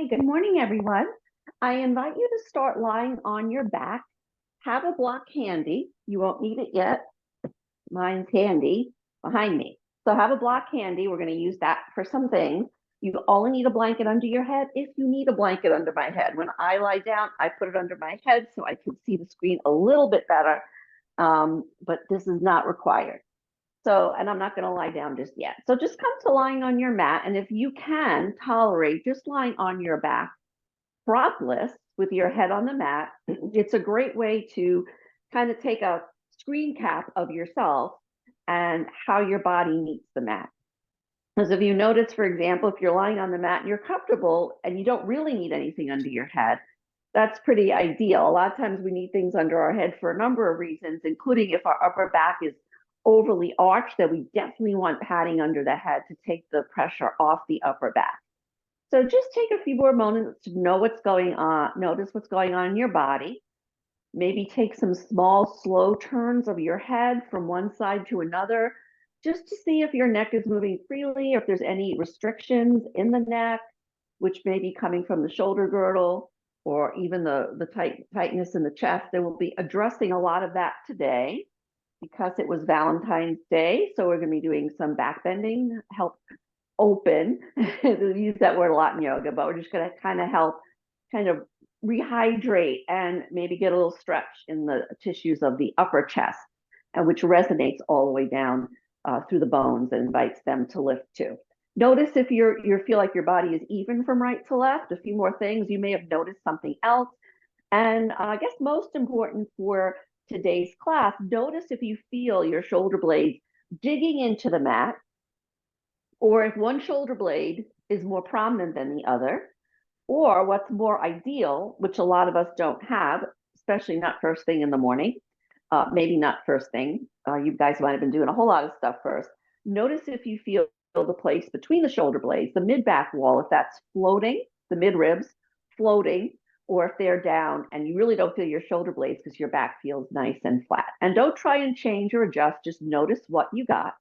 Hi, good morning, everyone. I invite you to start lying on your back. Have a block handy. You won't need it yet. Mine's handy behind me. So have a block handy. We're going to use that for some things. You only need a blanket under your head if you need a blanket under my head. When I lie down, I put it under my head so I can see the screen a little bit better, but this is not required. So, and I'm not going to lie down just yet. So just come to lying on your mat. And if you can tolerate just lying on your back, propless with your head on the mat, it's a great way to kind of take a screen cap of yourself and how your body meets the mat. Because if you notice, for example, if you're lying on the mat and you're comfortable and you don't really need anything under your head, that's pretty ideal. A lot of times we need things under our head for a number of reasons, including if our upper back is overly arched, that we definitely want padding under the head to take the pressure off the upper back. So just take a few more moments to know what's going on, notice what's going on in your body. Maybe take some small, slow turns of your head from one side to another, just to see if your neck is moving freely, or if there's any restrictions in the neck, which may be coming from the shoulder girdle, or even the tightness in the chest. They will be addressing a lot of that today because it was Valentine's Day. So we're going to be doing some back bending, help open. We use that word a lot in yoga, but we're just going to kind of help kind of rehydrate and maybe get a little stretch in the tissues of the upper chest, and which resonates all the way down through the bones and invites them to lift too. Notice if you feel like your body is even from right to left. A few more things. You may have noticed something else. And I guess most important for today's class, notice if you feel your shoulder blades digging into the mat, or if one shoulder blade is more prominent than the other, or what's more ideal, which a lot of us don't have, especially not first thing in the morning, maybe not first thing. You guys might have been doing a whole lot of stuff first. Notice if you feel the place between the shoulder blades, the mid-back wall, if that's floating, the mid-ribs floating, or if they're down and you really don't feel your shoulder blades because your back feels nice and flat. And don't try and change or adjust, just notice what you got.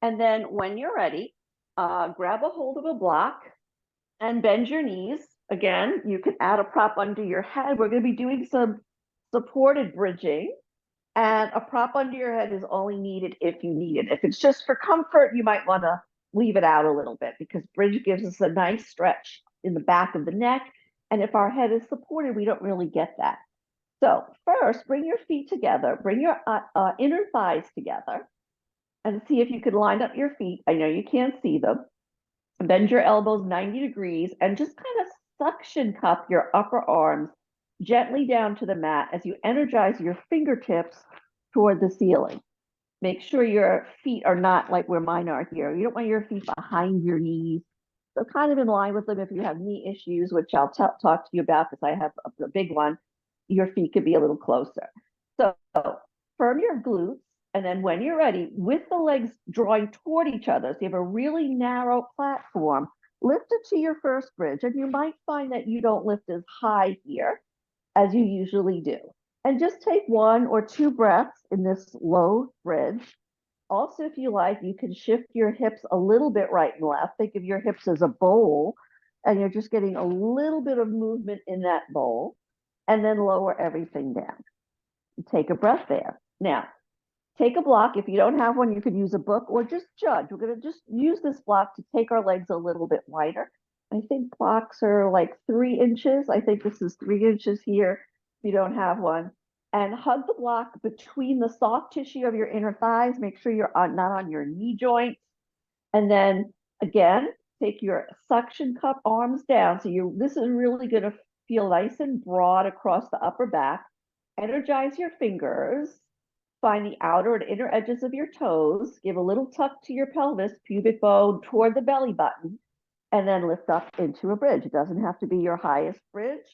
And then when you're ready, grab a hold of a block and bend your knees. Again, you can add a prop under your head. We're going to be doing some supported bridging, and a prop under your head is only needed if you need it. If it's just for comfort, you might want to leave it out a little bit, because bridge gives us a nice stretch in the back of the neck. And if our head is supported, we don't really get that. So first, bring your feet together, bring your inner thighs together, and see if you could line up your feet. I know you can't see them. Bend your elbows 90 degrees and just kind of suction cup your upper arms gently down to the mat as you energize your fingertips toward the ceiling. Make sure your feet are not like where mine are here. You don't want your feet behind your knees. So kind of in line with them. If you have knee issues, which I'll talk to you about because I have a big one, your feet could be a little closer. So firm your glutes. And then when you're ready, with the legs drawing toward each other, so you have a really narrow platform, lift it to your first bridge. And you might find that you don't lift as high here as you usually do. And just take 1 or 2 breaths in this low bridge. Also, if you like, you can shift your hips a little bit right and left. Think of your hips as a bowl, and you're just getting a little bit of movement in that bowl, and then lower everything down. Take a breath there. Now, take a block. If you don't have one, you could use a book or just judge. We're going to just use this block to take our legs a little bit wider. I think blocks are like 3 inches. I think this is 3 inches here if you don't have one. And hug the block between the soft tissue of your inner thighs. Make sure you're not on your knee joints. And then again, take your suction cup arms down. So this is really going to feel nice and broad across the upper back. Energize your fingers. Find the outer and inner edges of your toes. Give a little tuck to your pelvis, pubic bone toward the belly button, and then lift up into a bridge. It doesn't have to be your highest bridge.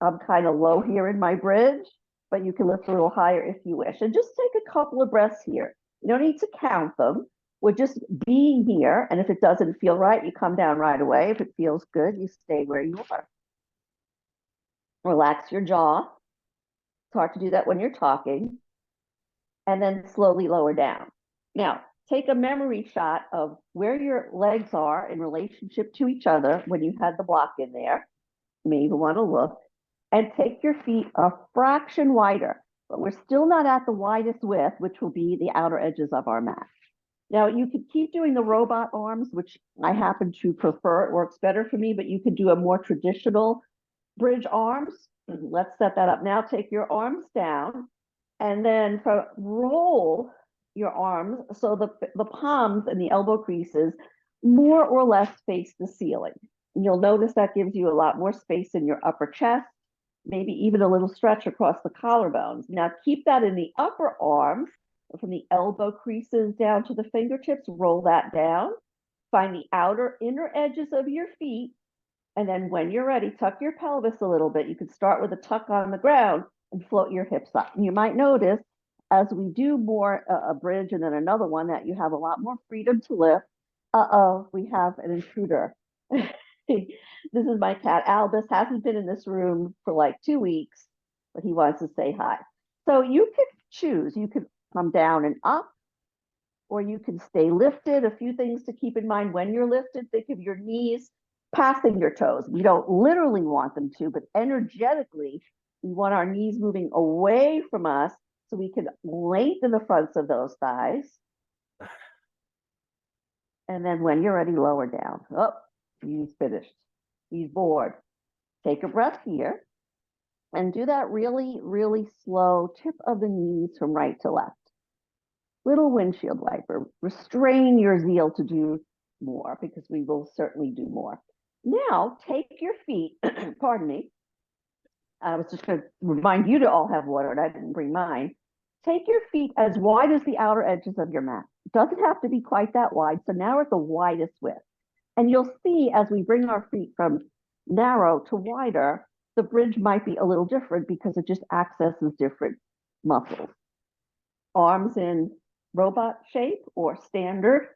I'm kind of low here in my bridge, but you can lift a little higher if you wish. And just take a couple of breaths here. You don't need to count them. We're just being here. And if it doesn't feel right, you come down right away. If it feels good, you stay where you are. Relax your jaw. It's hard to do that when you're talking. And then slowly lower down. Now, take a memory shot of where your legs are in relationship to each other when you had the block in there. You may even want to look and take your feet a fraction wider, but we're still not at the widest width, which will be the outer edges of our mat. Now, you could keep doing the robot arms, which I happen to prefer. It works better for me, but you could do a more traditional bridge arms. Let's set that up now. Take your arms down and then roll your arms so the palms and the elbow creases more or less face the ceiling. And you'll notice that gives you a lot more space in your upper chest, maybe even a little stretch across the collarbones. Now keep that in the upper arms, from the elbow creases down to the fingertips, roll that down. Find the outer inner edges of your feet. And then when you're ready, tuck your pelvis a little bit. You can start with a tuck on the ground and float your hips up. And you might notice as we do more a bridge and then another one that you have a lot more freedom to lift. Uh-oh, we have an intruder. This is my cat, Albus. Hasn't been in this room for like 2 weeks, but he wants to say hi. So you could choose. You could come down and up, or you can stay lifted. A few things to keep in mind when you're lifted. Think of your knees passing your toes. We don't literally want them to, but energetically, we want our knees moving away from us so we can lengthen the fronts of those thighs. And then when you're ready, lower down. Oh, he's finished. He's bored. Take a breath here and do that really, really slow tip of the knees from right to left. Little windshield wiper. Restrain your zeal to do more because we will certainly do more. Now take your feet, pardon me. I was just going to remind you to all have water and I didn't bring mine. Take your feet as wide as the outer edges of your mat. It doesn't have to be quite that wide. So now we're at the widest width. And you'll see as we bring our feet from narrow to wider, the bridge might be a little different because it just accesses different muscles. Arms in robot shape or standard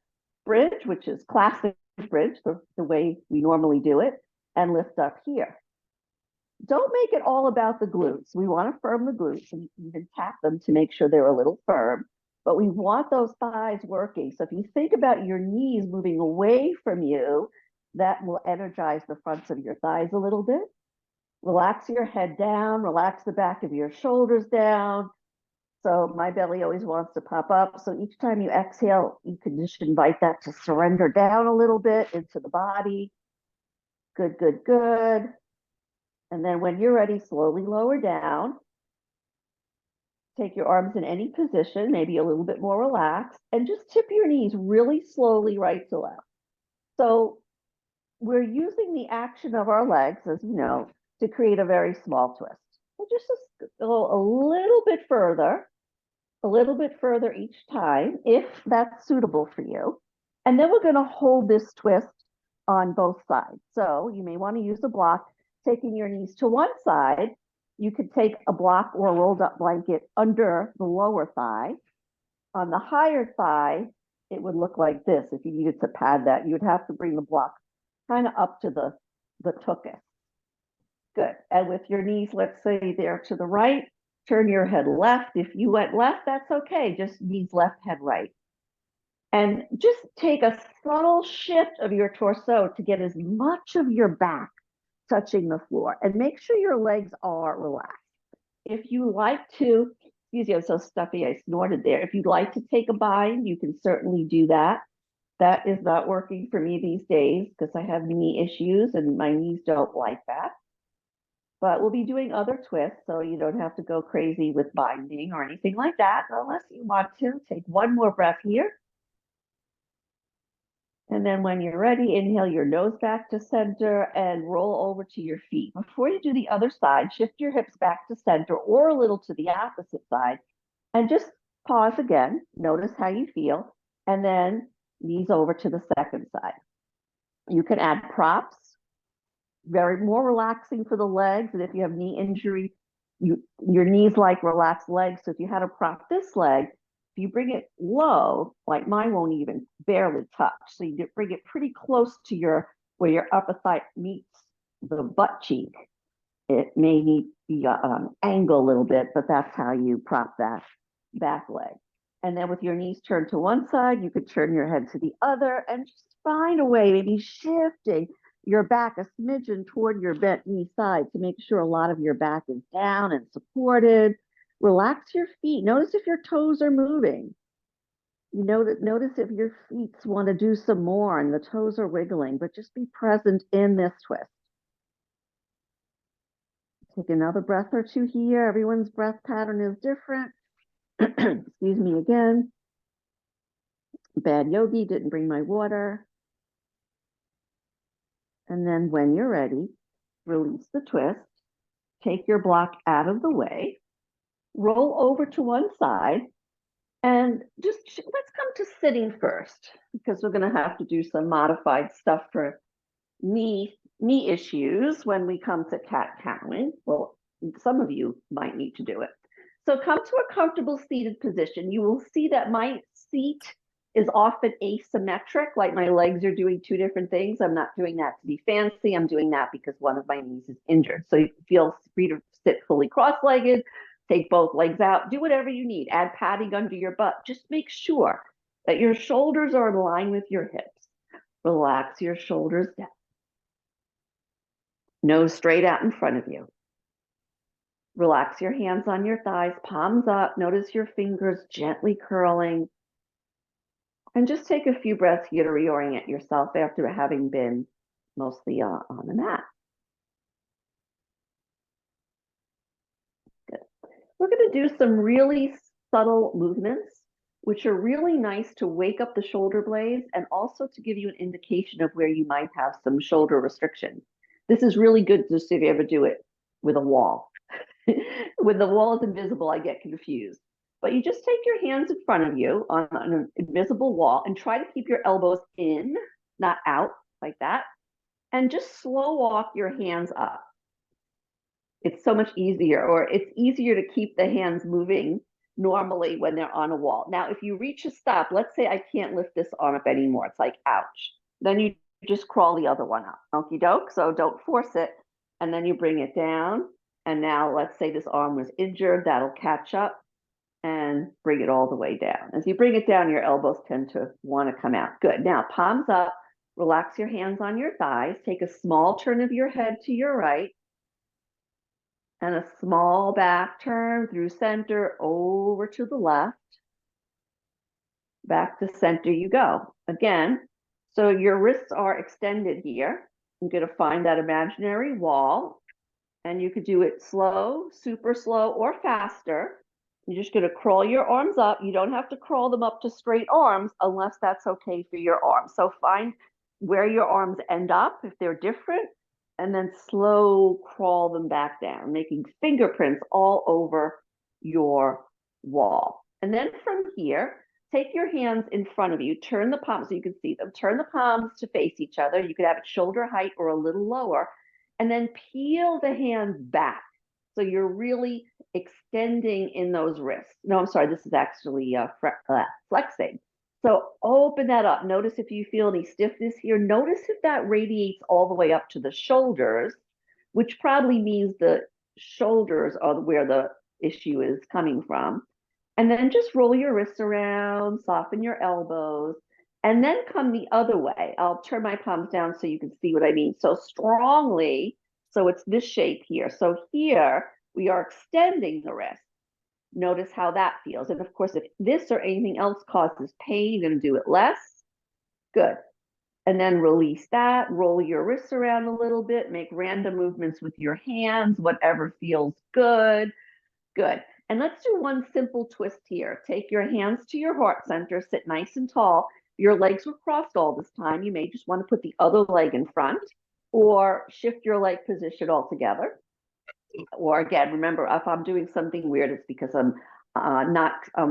bridge, which is classic bridge, the way we normally do it, and lift up here. Don't make it all about the glutes. We want to firm the glutes and even tap them to make sure they're a little firm, but we want those thighs working. So if you think about your knees moving away from you, that will energize the fronts of your thighs a little bit. Relax your head down, relax the back of your shoulders down. So my belly always wants to pop up. So each time you exhale, you can just invite that to surrender down a little bit into the body. Good, good, good. And then when you're ready, slowly lower down. Take your arms in any position, maybe a little bit more relaxed, and just tip your knees really slowly right to left. So we're using the action of our legs, as you know, to create a very small twist. So just go a little bit further each time, if that's suitable for you. And then we're going to hold this twist on both sides. So you may want to use a block, taking your knees to one side. You could take a block or a rolled up blanket under the lower thigh. On the higher thigh, it would look like this. If you needed to pad that, you would have to bring the block kind of up to the tuchus. Good. And with your knees, let's say they're to the right, turn your head left. If you went left, that's okay. Just knees left, head right. And just take a subtle shift of your torso to get as much of your back touching the floor. And make sure your legs are relaxed. If you like to, excuse me, I'm so stuffy, I snorted there. If you'd like to take a bind, you can certainly do that. That is not working for me these days because I have knee issues and my knees don't like that. But we'll be doing other twists, so you don't have to go crazy with binding or anything like that, unless you want to. Take one more breath here. And then when you're ready, inhale your nose back to center and roll over to your feet. Before you do the other side, shift your hips back to center or a little to the opposite side. And just pause again. Notice how you feel. And then knees over to the second side. You can add props. Very more relaxing for the legs. And if you have knee injury, your knees like relaxed legs. So if you had to prop this leg, if you bring it low, like mine won't even barely touch. So you bring it pretty close to where your upper thigh meets the butt cheek. It may need to be angle a little bit, but that's how you prop that back leg. And then with your knees turned to one side, you could turn your head to the other and just find a way, maybe shifting your back a smidgen toward your bent knee side to make sure a lot of your back is down and supported. Relax your feet. Notice if your toes are moving. You know that notice if your feet want to do some more and the toes are wiggling, but just be present in this twist. Take another breath or two here. Everyone's breath pattern is different. Excuse me again. Bad yogi, didn't bring my water. And then when you're ready, release the twist. Take your block out of the way. Roll over to one side. And just let's come to sitting first, because we're going to have to do some modified stuff for knee issues when we come to cat cowing. Well, some of you might need to do it. So come to a comfortable seated position. You will see that my seat is often asymmetric, like my legs are doing two different things. I'm not doing that to be fancy. I'm doing that because one of my knees is injured. So you feel free to sit fully cross-legged, take both legs out, do whatever you need. Add padding under your butt. Just make sure that your shoulders are in line with your hips. Relax your shoulders down. Nose straight out in front of you. Relax your hands on your thighs, palms up. Notice your fingers gently curling. And just take a few breaths here to reorient yourself after having been mostly on the mat. Good. We're going to do some really subtle movements, which are really nice to wake up the shoulder blades and also to give you an indication of where you might have some shoulder restriction. This is really good just if you ever do it with a wall. When the wall is invisible, I get confused. But you just take your hands in front of you on an invisible wall and try to keep your elbows in, not out, like that. And just slow walk your hands up. It's so much easier, or it's easier to keep the hands moving normally when they're on a wall. Now, if you reach a stop, let's say I can't lift this arm up anymore. It's like, ouch. Then you just crawl the other one up. Okie doke. So don't force it. And then you bring it down. And now let's say this arm was injured. That'll catch up and bring it all the way down. As you bring it down, your elbows tend to want to come out. Good. Now, palms up. Relax your hands on your thighs. Take a small turn of your head to your right. And a small back turn through center over to the left. Back to center you go. Again, so your wrists are extended here. You're going to find that imaginary wall. And you could do it slow, super slow, or faster. You're just going to crawl your arms up. You don't have to crawl them up to straight arms unless that's okay for your arms. So find where your arms end up if they're different, and then slow crawl them back down, making fingerprints all over your wall. And then from here, take your hands in front of you, turn the palms so you can see them, turn the palms to face each other. You could have it shoulder height or a little lower, and then peel the hands back. So you're really extending in those wrists. No, I'm sorry, this is actually flexing. So open that up. Notice if you feel any stiffness here. Notice if that radiates all the way up to the shoulders, which probably means the shoulders are where the issue is coming from. And then just roll your wrists around, soften your elbows, and then come the other way. I'll turn my palms down so you can see what I mean. So strongly, so it's this shape here. So here we are extending the wrist. Notice how that feels. And of course, if this or anything else causes pain, you're going to do it less. Good. And then release that. Roll your wrists around a little bit. Make random movements with your hands, whatever feels good. Good. And let's do one simple twist here. Take your hands to your heart center. Sit nice and tall. Your legs were crossed all this time. You may just want to put the other leg in front or shift your leg position altogether. Or again, remember, if I'm doing something weird, it's because I'm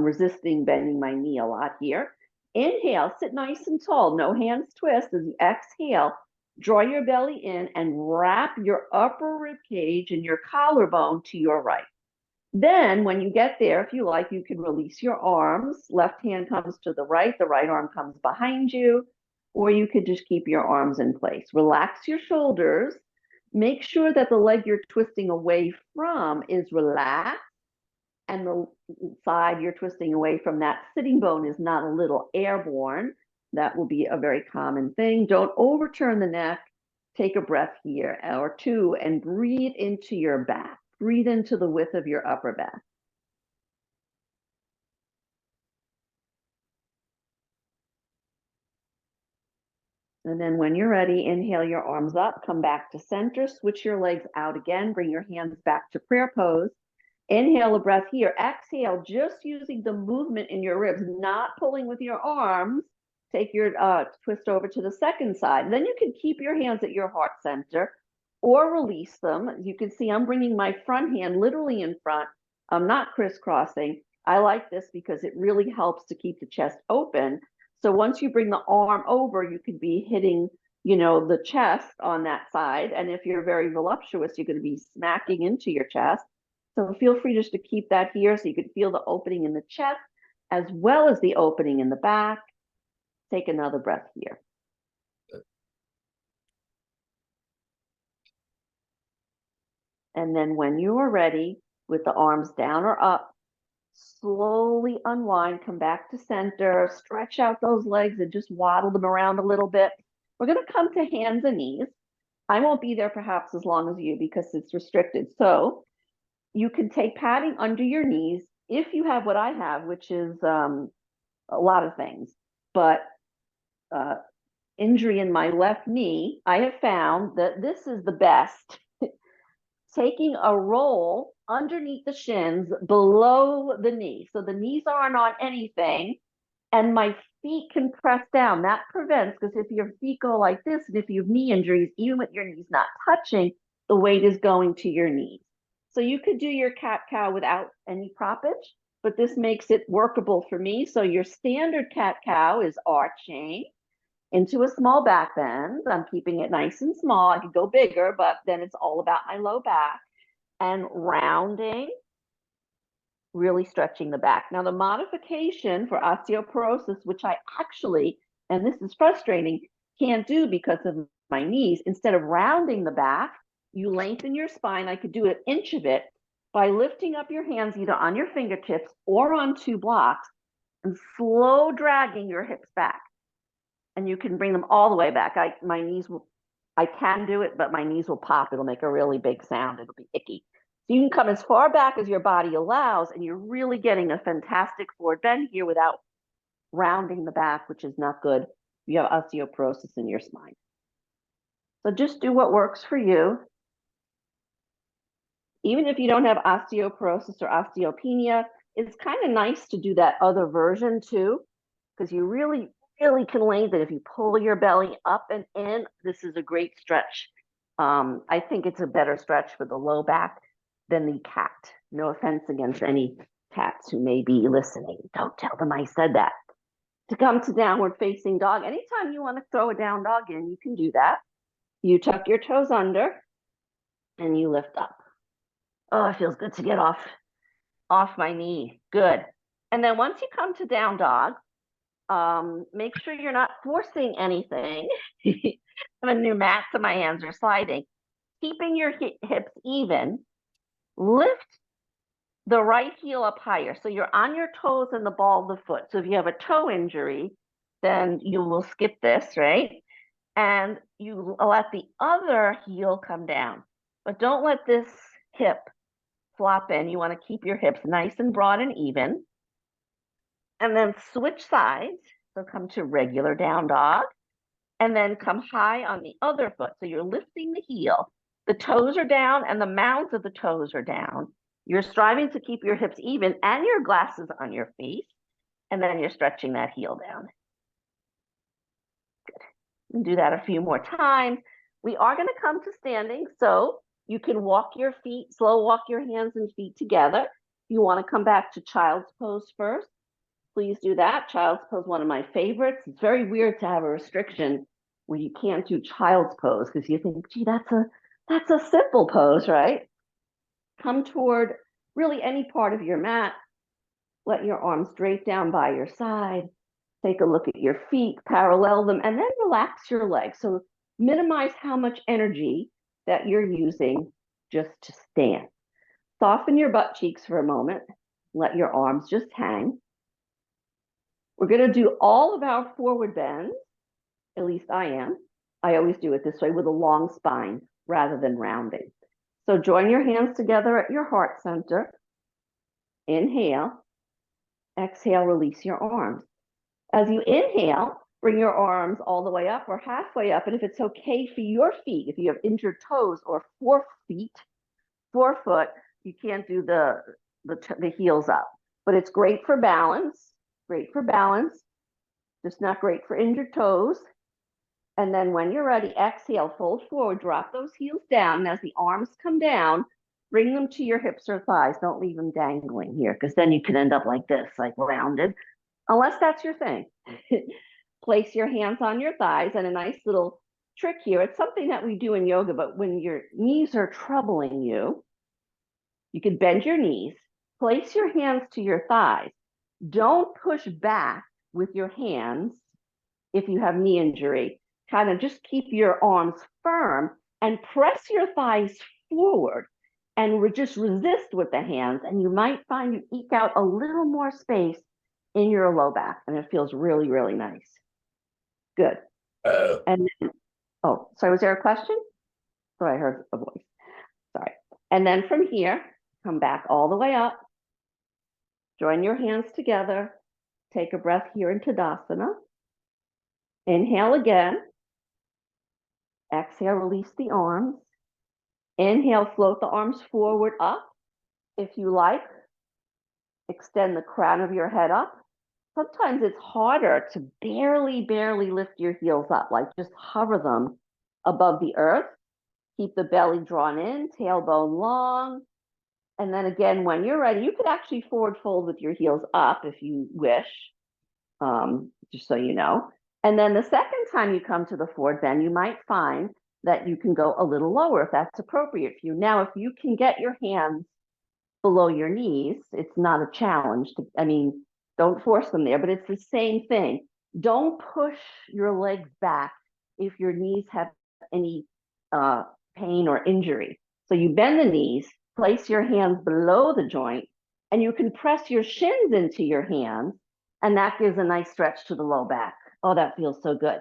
resisting bending my knee a lot here. Inhale, sit nice and tall, no hands twist. As you exhale, draw your belly in and wrap your upper rib cage and your collarbone to your right. Then when you get there, if you like, you can release your arms. Left hand comes to the right arm comes behind you, or you could just keep your arms in place. Relax your shoulders. Make sure that the leg you're twisting away from is relaxed, and the side you're twisting away from, that sitting bone, is not a little airborne. That will be a very common thing. Don't overturn the neck. Take a breath here or two and breathe into your back. Breathe into the width of your upper back. And then when you're ready, inhale your arms up, come back to center, switch your legs out again, bring your hands back to prayer pose. Inhale a breath here. Exhale, just using the movement in your ribs, not pulling with your arms. Take your twist over to the second side. Then you can keep your hands at your heart center or release them. You can see I'm bringing my front hand literally in front. I'm not crisscrossing. I like this because it really helps to keep the chest open. So once you bring the arm over, you could be hitting, the chest on that side. And if you're very voluptuous, you're going to be smacking into your chest. So feel free just to keep that here so you can feel the opening in the chest as well as the opening in the back. Take another breath here. And then when you are ready, with the arms down or up, slowly unwind, come back to center, stretch out those legs and just waddle them around a little bit. We're going to come to hands and knees. I won't be there perhaps as long as you because it's restricted. So you can take padding under your knees if you have what I have, which is a lot of things. But injury in my left knee, I have found that this is the best. Taking a roll underneath the shins below the knee. So the knees aren't on anything and my feet can press down. That prevents, because if your feet go like this and if you have knee injuries, even with your knees not touching, the weight is going to your knees. So you could do your cat-cow without any proppage, but this makes it workable for me. So your standard cat-cow is arching into a small back bend. I'm keeping it nice and small. I could go bigger, but then it's all about my low back and rounding, really stretching the back. Now, the modification for osteoporosis, which I actually, and this is frustrating, can't do because of my knees, instead of rounding the back, you lengthen your spine. I could do an inch of it by lifting up your hands either on your fingertips or on two blocks and slow dragging your hips back. And you can bring them all the way back. I can do it, but my knees will pop. It'll make a really big sound. It'll be icky. So you can come as far back as your body allows, and you're really getting a fantastic forward bend here without rounding the back, which is not good. You have osteoporosis in your spine. So just do what works for you. Even if you don't have osteoporosis or osteopenia, it's kind of nice to do that other version too, because you really can lengthen. If you pull your belly up and in, this is a great stretch. I think it's a better stretch for the low back than the cat. No offense against any cats who may be listening. Don't tell them I said that. To come to downward facing dog, anytime you want to throw a down dog in, you can do that. You tuck your toes under and you lift up. Oh, it feels good to get off my knee. Good. And then once you come to down dog, make sure you're not forcing anything. I have a new mat, so my hands are sliding. Keeping your hips even. Lift the right heel up higher. So you're on your toes and the ball of the foot. So if you have a toe injury, then you will skip this, right? And you let the other heel come down. But don't let this hip flop in. You want to keep your hips nice and broad and even. And then switch sides. So come to regular down dog. And then come high on the other foot. So you're lifting the heel. The toes are down and the mounds of the toes are down. You're striving to keep your hips even and your glasses on your face. And then you're stretching that heel down. Good. And do that a few more times. We are going to come to standing. So you can walk your feet, slow walk your hands and feet together. You want to come back to child's pose first. Please do that. Child's pose, one of my favorites. It's very weird to have a restriction where you can't do child's pose because you think, gee, that's a simple pose, right? Come toward really any part of your mat. Let your arms drape down by your side. Take a look at your feet, parallel them, and then relax your legs. So minimize how much energy that you're using just to stand. Soften your butt cheeks for a moment. Let your arms just hang. We're going to do all of our forward bends, at least I am, I always do it this way with a long spine rather than rounding. So join your hands together at your heart center. Inhale, exhale, release your arms. As you inhale, bring your arms all the way up or halfway up. And if it's okay for your feet, if you have injured toes or 4 feet, 4 foot, you can't do the heels up. But it's great for balance, just not great for injured toes. And then when you're ready, exhale, fold forward, drop those heels down. And as the arms come down, bring them to your hips or thighs. Don't leave them dangling here, because then you can end up like this, like rounded, unless that's your thing. Place your hands on your thighs, and a nice little trick here. It's something that we do in yoga, but when your knees are troubling you, you can bend your knees, place your hands to your thighs. Don't push back with your hands if you have knee injury. Kind of just keep your arms firm and press your thighs forward and just resist with the hands. And you might find you eke out a little more space in your low back, and it feels really, really nice. Good. And then, oh, sorry, was there a question? So I heard a voice. Sorry. And then from here, come back all the way up. Join your hands together. Take a breath here in Tadasana. Inhale again. Exhale, release the arms. Inhale, float the arms forward up. If you like, extend the crown of your head up. Sometimes it's harder to barely lift your heels up, like just hover them above the earth. Keep the belly drawn in, tailbone long. And then again, when you're ready, you could actually forward fold with your heels up if you wish, just so you know. And then the second time you come to the forward bend, you might find that you can go a little lower if that's appropriate for you. Now, if you can get your hands below your knees, it's not a challenge. Don't force them there, but it's the same thing. Don't push your legs back if your knees have any pain or injury. So you bend the knees, place your hands below the joint, and you can press your shins into your hands, and that gives a nice stretch to the low back. Oh, that feels so good.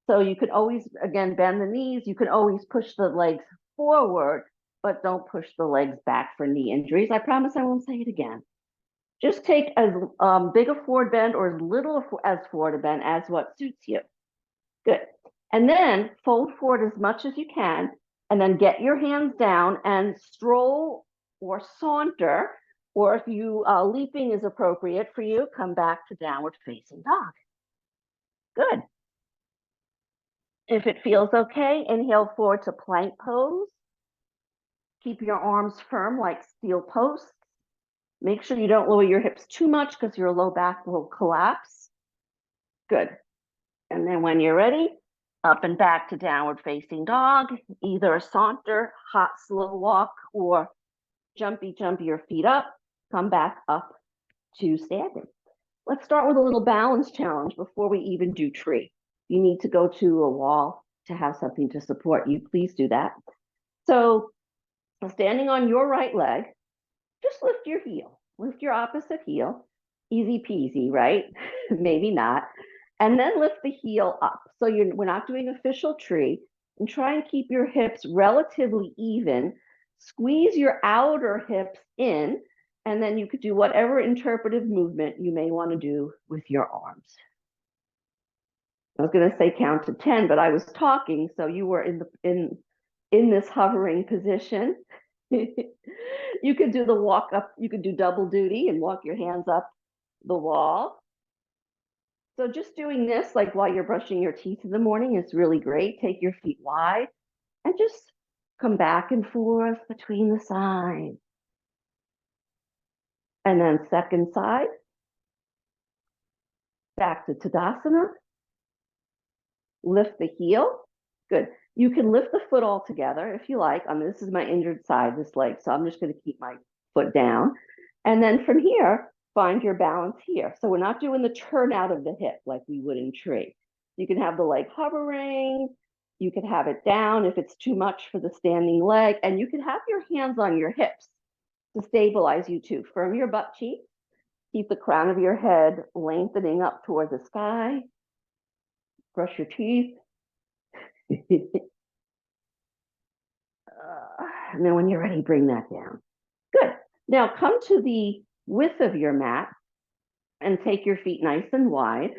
So you could always, again, bend the knees. You can always push the legs forward, but don't push the legs back for knee injuries. I promise I won't say it again. Just take as big a forward bend or as little as forward a bend as what suits you. Good. And then fold forward as much as you can, and then get your hands down and stroll or saunter, or if you leaping is appropriate for you, come back to downward facing dog. Good. If it feels okay, inhale forward to plank pose. Keep your arms firm like steel posts. Make sure you don't lower your hips too much because your low back will collapse. Good. And then when you're ready, up and back to downward facing dog, either a saunter, hot, slow walk, or jumpy your feet up, come back up to standing. Let's start with a little balance challenge before we even do tree. You need to go to a wall to have something to support you. Please do that. So standing on your right leg, just lift your heel, lift your opposite heel. Easy peasy, right? Maybe not. And then lift the heel up. So we're not doing official tree. And try and keep your hips relatively even. Squeeze your outer hips in, and then you could do whatever interpretive movement you may want to do with your arms. I was going to say count to 10, but I was talking, so you were in this hovering position. You could do the walk up, you could do double duty and walk your hands up the wall. So just doing this, like while you're brushing your teeth in the morning, is really great. Take your feet wide and just come back and forth between the sides. And then second side, back to Tadasana. Lift the heel. Good. You can lift the foot all together if you like. This is my injured side, this leg, so I'm just going to keep my foot down. And then from here, find your balance here. So we're not doing the turn out of the hip like we would in tree. You can have the leg hovering. You can have it down if it's too much for the standing leg. And you can have your hands on your hips to stabilize you too. Firm your butt cheeks. Keep the crown of your head lengthening up toward the sky. Brush your teeth. And then when you're ready, bring that down. Good. Now come to the width of your mat and take your feet nice and wide.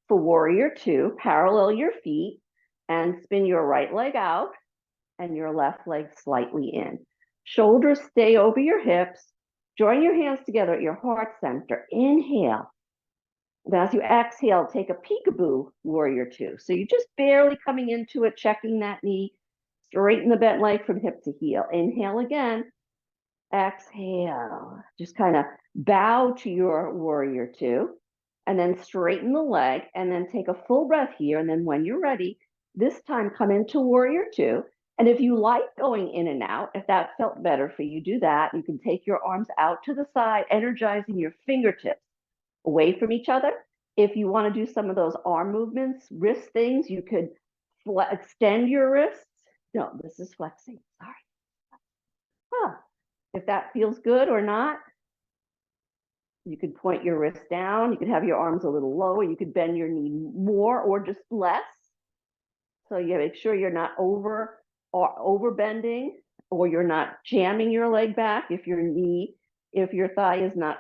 For warrior two, parallel your feet and spin your right leg out and your left leg slightly in. Shoulders stay over your hips. Join your hands together at your heart center. Inhale. Now, as you exhale, take a peekaboo, warrior two. So you're just barely coming into it, checking that knee. Straighten the bent leg from hip to heel. Inhale again. Exhale. Just kind of bow to your warrior two. And then straighten the leg. And then take a full breath here. And then when you're ready, this time come into warrior two. And if you like going in and out, if that felt better for you, do that. You can take your arms out to the side, energizing your fingertips away from each other. If you want to do some of those arm movements, wrist things, you could extend your wrists. No, this is flexing. Sorry. Huh. If that feels good or not, you could point your wrist down. You could have your arms a little lower. You could bend your knee more or just less. So you make sure you're not over bending, or you're not jamming your leg back. If your thigh is not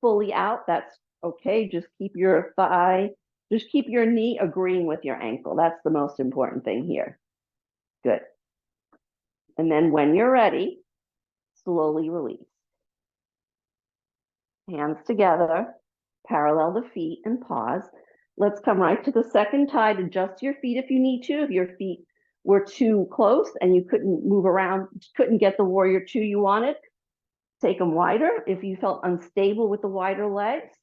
fully out, that's okay. Just keep your knee agreeing with your ankle. That's the most important thing here. Good. And then when you're ready, slowly release. Hands together, parallel the feet and pause. Let's come right to the second tide. Adjust your feet if you need to. If your feet were too close and you couldn't move around, couldn't get the warrior two you wanted, take them wider. If you felt unstable with the wider legs,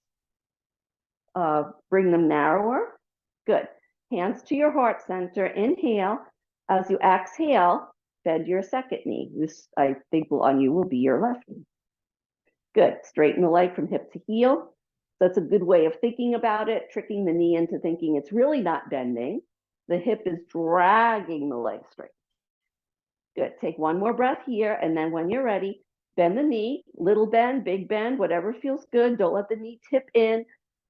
bring them narrower. Good. Hands to your heart center. Inhale. As you exhale, bend your second knee. This, I think, on you will be your left knee. Good. Straighten the leg from hip to heel. That's a good way of thinking about it, tricking the knee into thinking it's really not bending. The hip is dragging the leg straight. Good. Take one more breath here, and then when you're ready, bend the knee, little bend, big bend, whatever feels good. Don't let the knee tip in.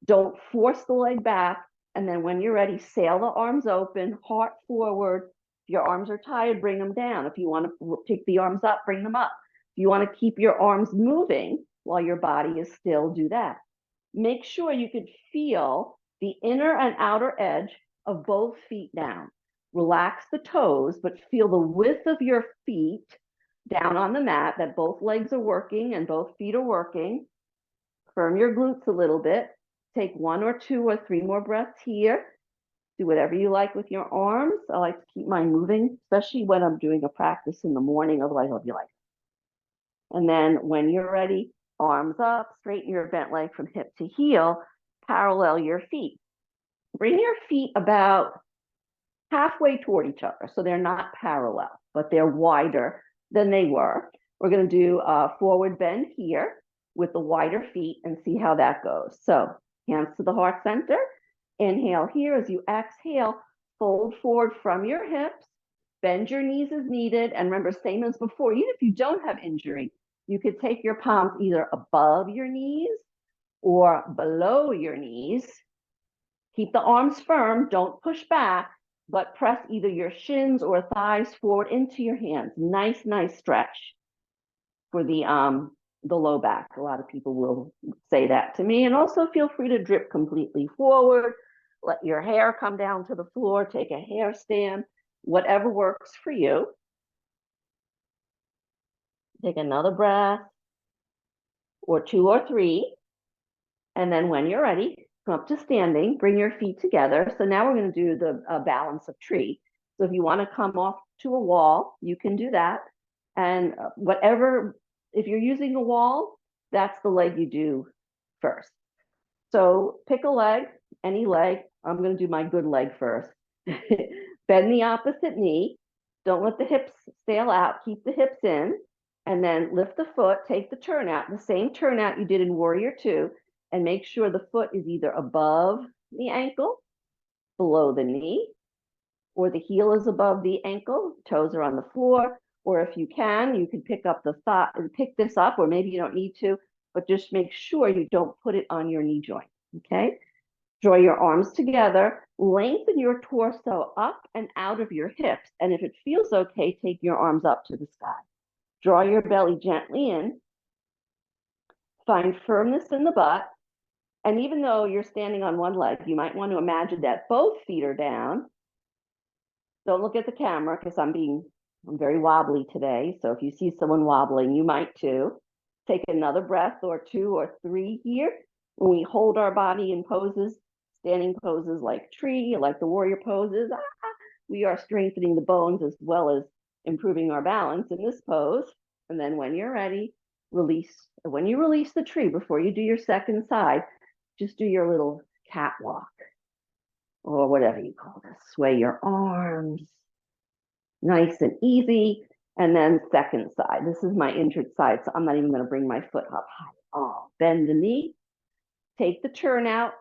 Don't force the leg back. And then when you're ready, sail the arms open, heart forward. If your arms are tired, bring them down. If you want to pick the arms up, bring them up. If you want to keep your arms moving while your body is still, do that. Make sure you could feel the inner and outer edge of both feet down. Relax the toes, but feel the width of your feet down on the mat, that both legs are working and both feet are working. Firm your glutes a little bit. Take 1 or 2 or 3 more breaths here. Do whatever you like with your arms. I like to keep mine moving, especially when I'm doing a practice in the morning, otherwise I'll be like. And then when you're ready, arms up, straighten your bent leg from hip to heel, parallel your feet. Bring your feet about halfway toward each other, so they're not parallel, but they're wider than they were. We're going to do a forward bend here with the wider feet and see how that goes. So hands to the heart center. Inhale here. As you exhale, fold forward from your hips, bend your knees as needed. And remember, same as before, even if you don't have injury, you could take your palms either above your knees or below your knees. Keep the arms firm, don't push back, but press either your shins or thighs forward into your hands. Nice, nice stretch for the low back. A lot of people will say that to me. And also feel free to drip completely forward. Let your hair come down to the floor. Take a hair stand, whatever works for you. Take another breath, or 2 or 3. And then when you're ready, come up to standing, bring your feet together. So now we're going to do the balance of tree. So if you want to come off to a wall, you can do that. And if you're using a wall, that's the leg you do first. So pick a leg, any leg. I'm going to do my good leg first. Bend the opposite knee. Don't let the hips sail out. Keep the hips in. And then lift the foot, take the turnout, the same turnout you did in Warrior Two, and make sure the foot is either above the ankle, below the knee, or the heel is above the ankle, toes are on the floor, or if you can, you can pick up the thigh, pick this up, or maybe you don't need to, but just make sure you don't put it on your knee joint, okay? Draw your arms together, lengthen your torso up and out of your hips. And if it feels okay, take your arms up to the sky. Draw your belly gently in. Find firmness in the butt. And even though you're standing on one leg, you might want to imagine that both feet are down. Don't look at the camera because I'm very wobbly today. So if you see someone wobbling, you might too. Take another breath or 2 or 3 here. When we hold our body in poses, standing poses like tree, like the warrior poses, we are strengthening the bones as well as improving our balance in this pose. And then when you're ready, release. When you release the tree, before you do your second side, just do your little catwalk or whatever you call this. Sway your arms, nice and easy. And then second side. This is my injured side, so I'm not even going to bring my foot up high. Oh, bend the knee, take the turnout.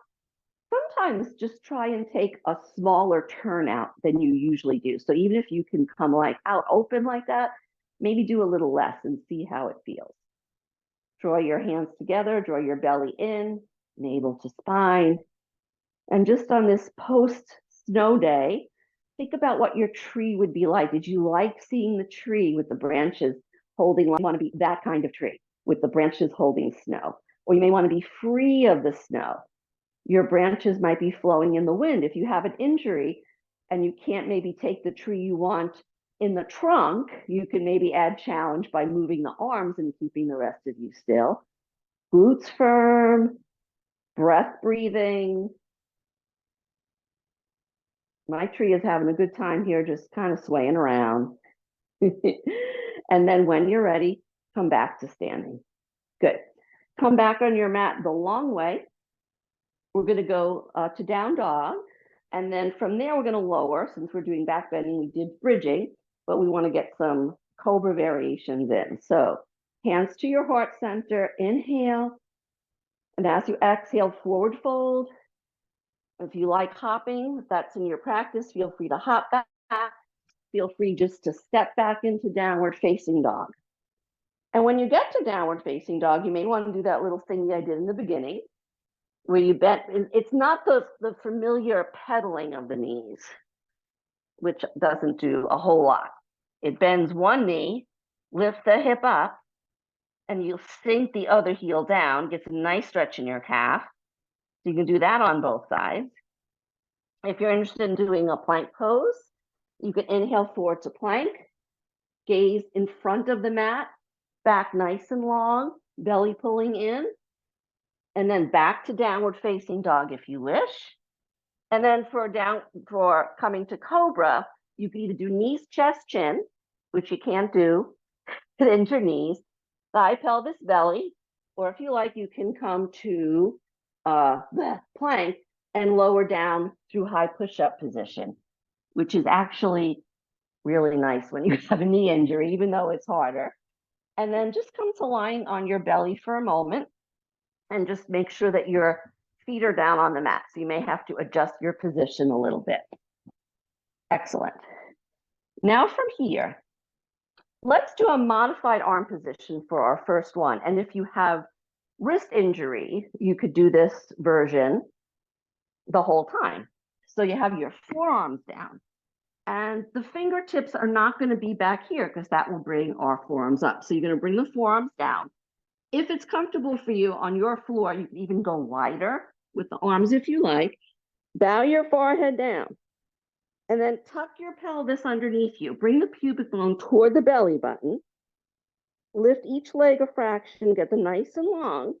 Sometimes just try and take a smaller turnout than you usually do. So even if you can come like out open like that, maybe do a little less and see how it feels. Draw your hands together, draw your belly in, navel to spine. And just on this post-snow day, think about what your tree would be like. Did you like seeing the tree with the branches holding? You want to be that kind of tree with the branches holding snow. Or you may want to be free of the snow. Your branches might be flowing in the wind. If you have an injury and you can't maybe take the tree you want in the trunk, you can maybe add challenge by moving the arms and keeping the rest of you still. Glutes firm, breath breathing. My tree is having a good time here, just kind of swaying around. And then when you're ready, come back to standing. Good. Come back on your mat the long way. We're going to go to down dog. And then from there, we're going to lower. Since we're doing back bending, we did bridging, but we want to get some cobra variations in. So hands to your heart center, inhale. And as you exhale, forward fold. If you like hopping, if that's in your practice, feel free to hop back. Feel free just to step back into downward facing dog. And when you get to downward facing dog, you may want to do that little thing I did in the beginning, where you bend. It's not the familiar pedaling of the knees, which doesn't do a whole lot. It bends one knee, lift the hip up, and you sink the other heel down, gets a nice stretch in your calf. So you can do that on both sides. If you're interested in doing a plank pose, you can inhale forward to plank, gaze in front of the mat, back nice and long, belly pulling in, and then back to downward facing dog if you wish. And then for coming to cobra, you can either do knees, chest, chin, which you can't do, bend your knees, thigh, pelvis, belly, or if you like, you can come to the plank and lower down through high push-up position, which is actually really nice when you have a knee injury, even though it's harder. And then just come to lying on your belly for a moment and just make sure that your feet are down on the mat. So you may have to adjust your position a little bit. Excellent. Now from here, let's do a modified arm position for our first one. And if you have wrist injury, you could do this version the whole time. So you have your forearms down. And the fingertips are not going to be back here because that will bring our forearms up. So you're going to bring the forearms down. If it's comfortable for you on your floor, you can even go wider with the arms if you like. Bow your forehead down. And then tuck your pelvis underneath you. Bring the pubic bone toward the belly button. Lift each leg a fraction, get them nice and long.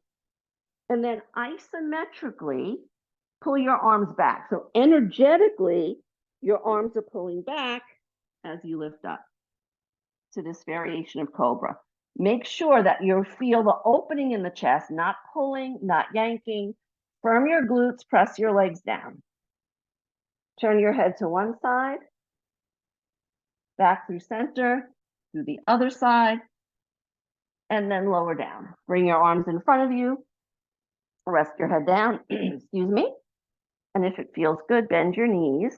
And then isometrically pull your arms back. So energetically, your arms are pulling back as you lift up to this variation of cobra. Make sure that you feel the opening in the chest, not pulling, not yanking. Firm your glutes, press your legs down. Turn your head to one side, back through center, through the other side, and then lower down. Bring your arms in front of you, rest your head down, excuse me. And if it feels good, bend your knees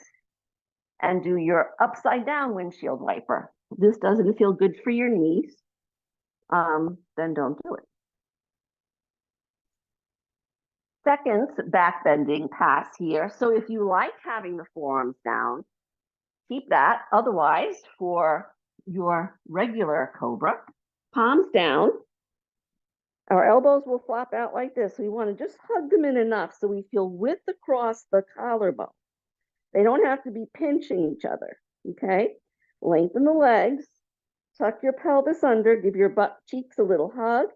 and do your upside down windshield wiper. If this doesn't feel good for your knees, then don't do it. second back bending pass here. So if you like having the forearms down, keep that. Otherwise, for your regular cobra, palms down, our elbows will flop out like this. We want to just hug them in enough so we feel width across the collarbone. They don't have to be pinching each other, okay? Lengthen the legs, tuck your pelvis under, give your butt cheeks a little hug,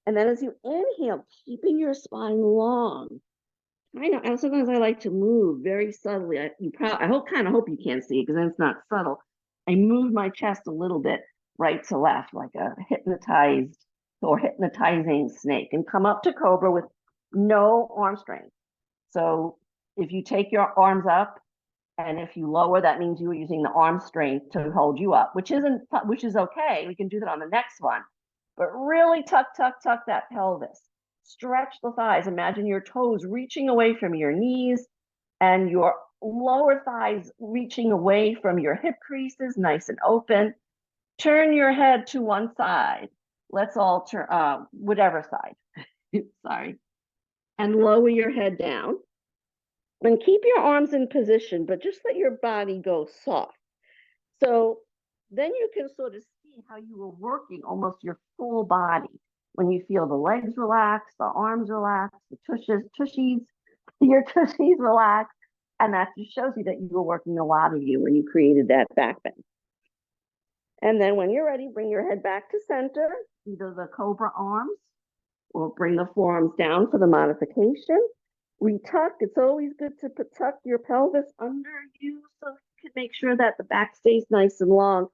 and then as you inhale, keeping your spine long. I know, and sometimes I like to move very subtly. I kind of hope you can't see it because then it's not subtle. I move my chest a little bit right to left, like a hypnotized or hypnotizing snake, and come up to cobra with no arm strength. So if you take your arms up and if you lower, that means you are using the arm strength to hold you up, which is okay. We can do that on the next one. But really tuck that pelvis. Stretch the thighs. Imagine your toes reaching away from your knees and your lower thighs reaching away from your hip creases, nice and open. Turn your head to one side. Let's all turn, whatever side. Sorry. And lower your head down. And keep your arms in position, but just let your body go soft. So then you can sort of see how you were working almost your full body. When you feel the legs relax, the arms relax, the tushies, your tushies relax. And that just shows you that you were working a lot of you when you created that back bend. And then when you're ready, bring your head back to center, either the cobra arms or bring the forearms down for the modification. Retuck. It's always good to tuck your pelvis under you so you can make sure that the back stays nice and long.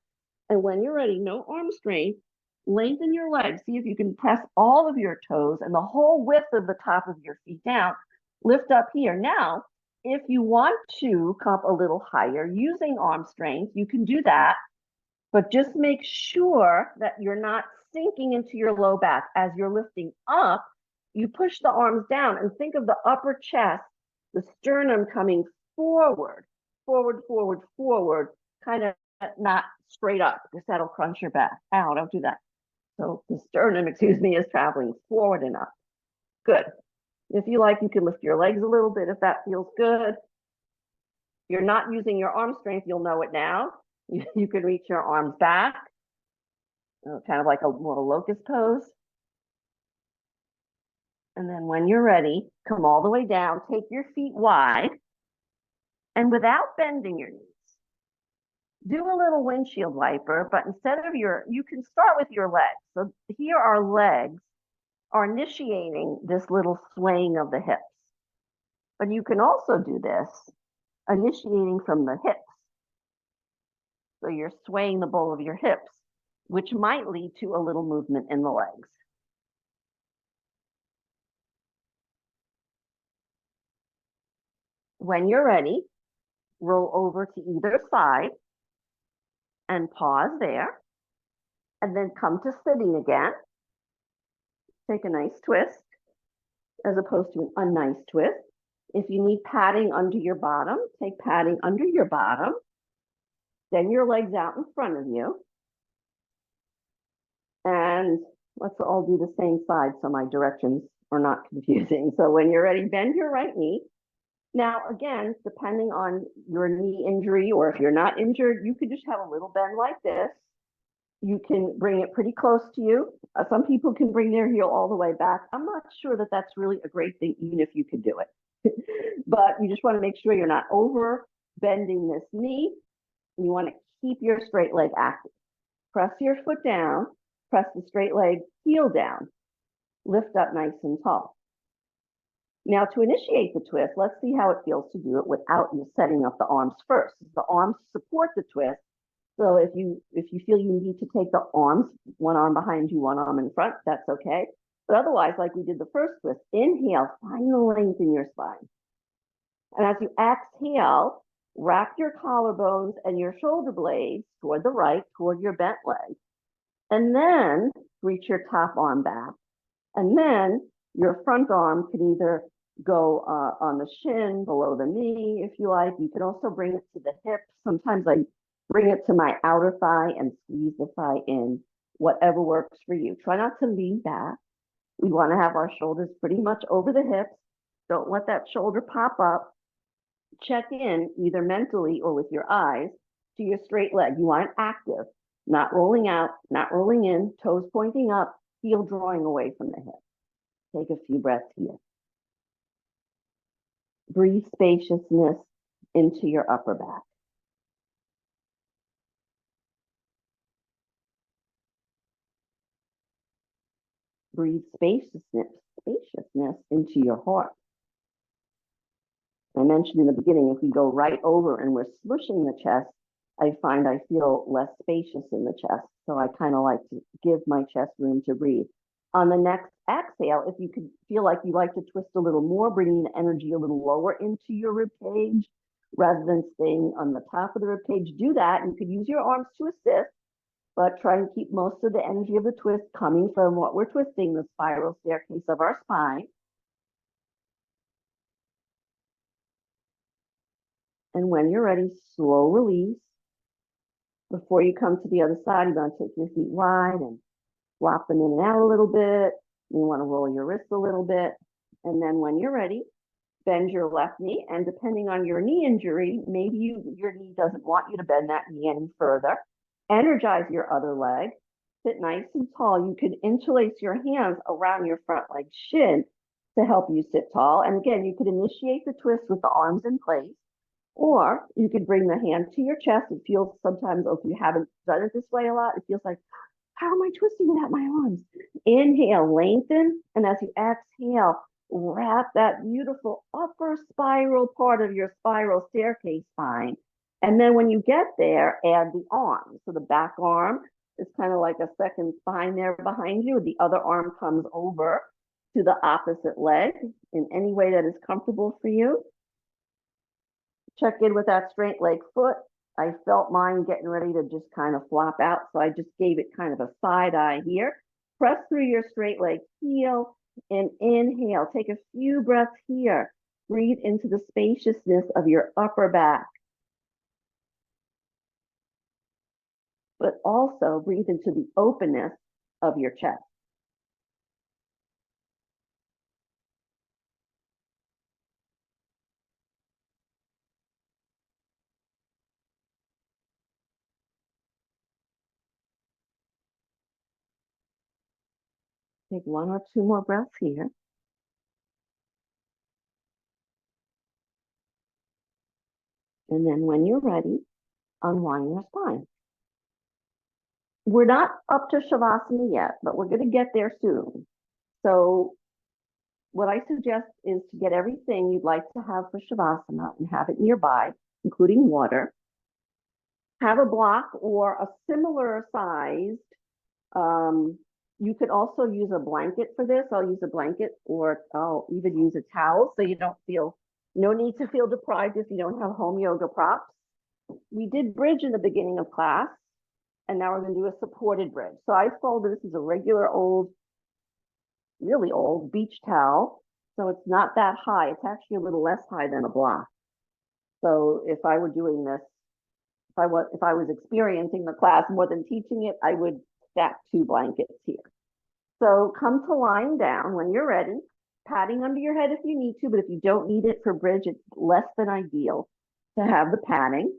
And when you're ready, no arm strength, lengthen your legs. See if you can press all of your toes and the whole width of the top of your feet down. Lift up here. Now, if you want to come a little higher using arm strength, you can do that. But just make sure that you're not sinking into your low back. As you're lifting up, you push the arms down and think of the upper chest, the sternum coming forward, kind of not straight up because that'll crunch your back. Ow, don't do that. So the sternum, is traveling forward and up. Good. If you like, you can lift your legs a little bit if that feels good. If you're not using your arm strength, you'll know it now. You can reach your arms back, kind of like a little locust pose. And then when you're ready, come all the way down, take your feet wide, and without bending your knees, do a little windshield wiper, but instead of you can start with your legs. So here our legs are initiating this little swaying of the hips. But you can also do this initiating from the hips. So you're swaying the bowl of your hips, which might lead to a little movement in the legs. When you're ready, roll over to either side and pause there. And then come to sitting again. Take a nice twist as opposed to an unnice twist. If you need padding under your bottom, take padding under your bottom. Then your legs out in front of you. And let's all do the same side so my directions are not confusing. So when you're ready, bend your right knee. Now, again, depending on your knee injury, or if you're not injured, you could just have a little bend like this. You can bring it pretty close to you. Some people can bring their heel all the way back. I'm not sure that that's really a great thing, even if you could do it. But you just want to make sure you're not over bending this knee. You want to keep your straight leg active. Press your foot down, press the straight leg heel down. Lift up nice and tall. Now to initiate the twist, let's see how it feels to do it without you setting up the arms first. The arms support the twist. So if you feel you need to take the arms, one arm behind you, one arm in front, that's okay. But otherwise, like we did the first twist, inhale, find the length in your spine. And as you exhale, wrap your collarbones and your shoulder blades toward the right, toward your bent leg. And then reach your top arm back. And then your front arm can either go on the shin, below the knee, if you like. You can also bring it to the hip. Sometimes I bring it to my outer thigh and squeeze the thigh in, whatever works for you. Try not to lean back. We want to have our shoulders pretty much over the hips, Don't let that shoulder pop up. Check in either mentally or with your eyes to your straight leg. You want it active, not rolling out, not rolling in, toes pointing up, heel drawing away from the hip. Take a few breaths here. Breathe spaciousness into your upper back. Breathe spaciousness into your heart. I mentioned in the beginning, if we go right over and we're smushing the chest, I find I feel less spacious in the chest. So I kind of like to give my chest room to breathe. On the next exhale, if you could feel like you like to twist a little more, bringing the energy a little lower into your rib cage rather than staying on the top of the rib cage, do that. You could use your arms to assist, but try and keep most of the energy of the twist coming from what we're twisting, the spiral staircase of our spine. And when you're ready, slow release. Before you come to the other side, you're going to take your feet wide and flop them in and out a little bit. You want to roll your wrists a little bit. And then when you're ready, bend your left knee. And depending on your knee injury, maybe your knee doesn't want you to bend that knee any further. Energize your other leg. Sit nice and tall. You could interlace your hands around your front leg shin to help you sit tall. And again, you could initiate the twist with the arms in place. Or you could bring the hand to your chest. It feels sometimes, if you haven't done it this way a lot, it feels like, how am I twisting without my arms? Inhale, lengthen. And as you exhale, wrap that beautiful upper spiral part of your spiral staircase spine. And then when you get there, add the arm. So the back arm is kind of like a second spine there behind you. The other arm comes over to the opposite leg in any way that is comfortable for you. Check in with that straight leg foot. I felt mine getting ready to just kind of flop out, so I just gave it kind of a side eye here. Press through your straight leg heel and inhale. Take a few breaths here. Breathe into the spaciousness of your upper back. But also breathe into the openness of your chest. Take one or two more breaths here. And then when you're ready, unwind your spine. We're not up to Shavasana yet, but we're going to get there soon. So what I suggest is to get everything you'd like to have for Shavasana and have it nearby, including water. Have a block or a similar sized, you could also use a blanket for this. I'll use a blanket, or I'll even use a towel so you don't feel, no need to feel deprived if you don't have home yoga props. We did bridge in the beginning of class, and now we're going to do a supported bridge. So I folded, this is a regular old, really old beach towel. So it's not that high. It's actually a little less high than a block. So if I were doing this, if I was experiencing the class more than teaching it, I would stack 2 blankets here. So come to lying down when you're ready, padding under your head if you need to, but if you don't need it for bridge, it's less than ideal to have the padding.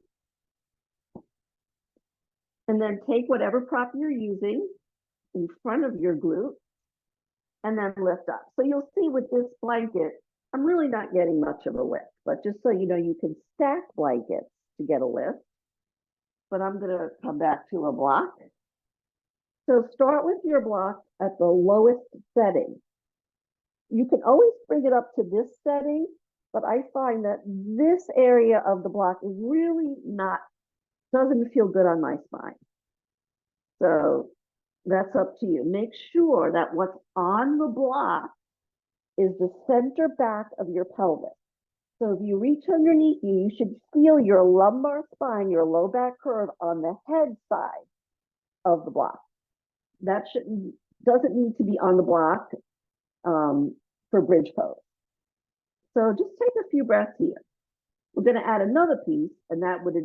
And then take whatever prop you're using in front of your glute and then lift up. So you'll see with this blanket, I'm really not getting much of a lift, but just so you know, you can stack blankets to get a lift. But I'm going to come back to a block. So start with your block at the lowest setting. You can always bring it up to this setting, but I find that this area of the block is really doesn't feel good on my spine. So that's up to you. Make sure that what's on the block is the center back of your pelvis. So if you reach underneath you, you should feel your lumbar spine, your low back curve on the head side of the block. That doesn't need to be on the block for bridge pose. So just take a few breaths here. We're going to add another piece, and that will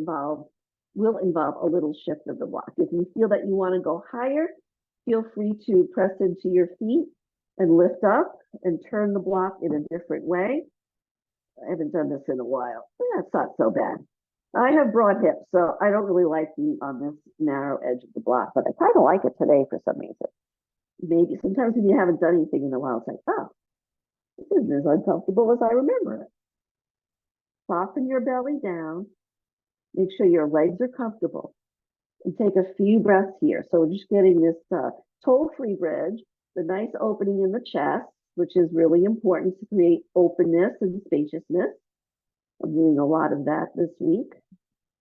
involve a little shift of the block. If you feel that you want to go higher, feel free to press into your feet and lift up and turn the block in a different way. I haven't done this in a while. That's not so bad. I have broad hips, so I don't really like being on this narrow edge of the block, but I kind of like it today for some reason. Maybe sometimes when you haven't done anything in a while, it's like, oh, this isn't as uncomfortable as I remember it. Soften your belly down. Make sure your legs are comfortable. And take a few breaths here. So we're just getting this toe-free bridge, the nice opening in the chest, which is really important to create openness and spaciousness. I'm doing a lot of that this week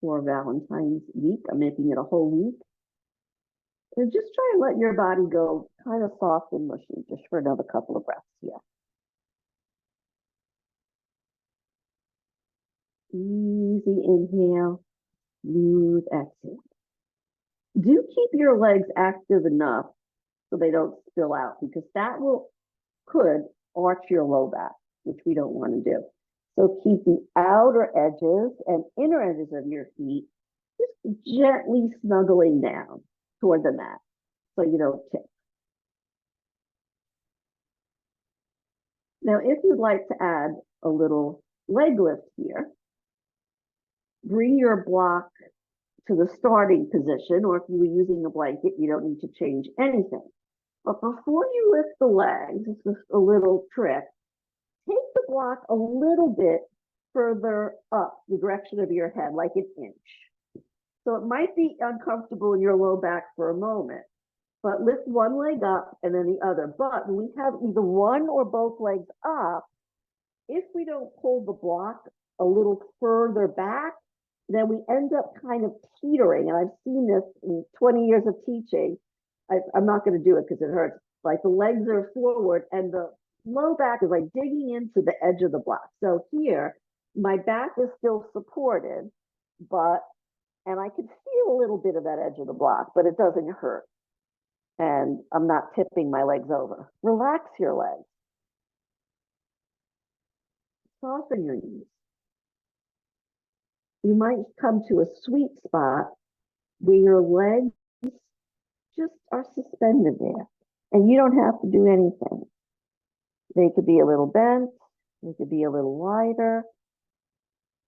for Valentine's week. I'm making it a whole week. And just try and let your body go kind of soft and mushy just for another couple of breaths here. Easy inhale, smooth exhale. Do keep your legs active enough so they don't spill out, because that could arch your low back, which we don't want to do. So keep the outer edges and inner edges of your feet just gently snuggling down toward the mat so you don't tip. Now, if you'd like to add a little leg lift here, bring your block to the starting position, or if you were using a blanket, you don't need to change anything. But before you lift the legs, it's just a little trick, take the block a little bit further up the direction of your head, like an inch. So it might be uncomfortable in your low back for a moment, but lift one leg up and then the other. But when we have either one or both legs up, if we don't pull the block a little further back, then we end up kind of teetering. And I've seen this in 20 years of teaching. I'm not going to do it because it hurts. Like the legs are forward and the low back is like digging into the edge of the block. So here, my back is still supported, and I can feel a little bit of that edge of the block, but it doesn't hurt. And I'm not tipping my legs over. Relax your legs. Soften your knees. You might come to a sweet spot where your legs just are suspended there, and you don't have to do anything. They could be a little bent, they could be a little wider.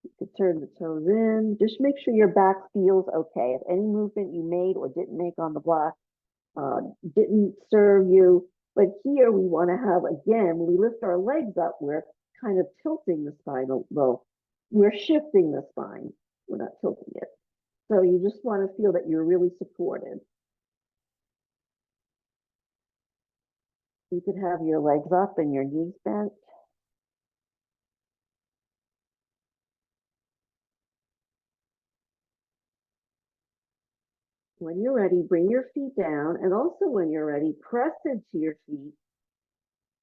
You could turn the toes in. Just make sure your back feels okay. If any movement you made or didn't make on the block didn't serve you. But here we want to have, again, when we lift our legs up, we're kind of tilting the spine a little. We're shifting the spine. We're not tilting it. So you just want to feel that you're really supported. You could have your legs up and your knees bent. When you're ready, bring your feet down. And also when you're ready, press into your feet.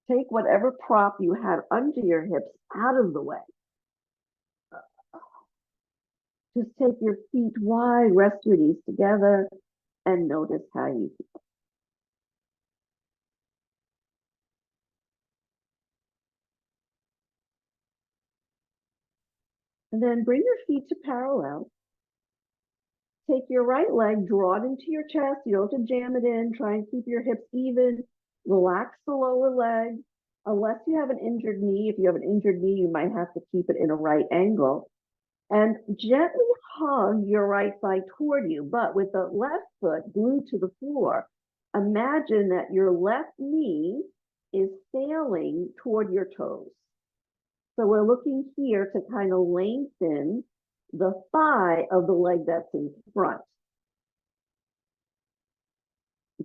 Take whatever prop you had under your hips out of the way. Just take your feet wide, rest your knees together, and notice how you feel. And then bring your feet to parallel. Take your right leg, draw it into your chest. You don't have to jam it in. Try and keep your hips even. Relax the lower leg. Unless you have an injured knee, if you have an injured knee, you might have to keep it in a right angle. And gently hug your right thigh toward you, but with the left foot glued to the floor. Imagine that your left knee is sailing toward your toes. So we're looking here to kind of lengthen the thigh of the leg that's in front.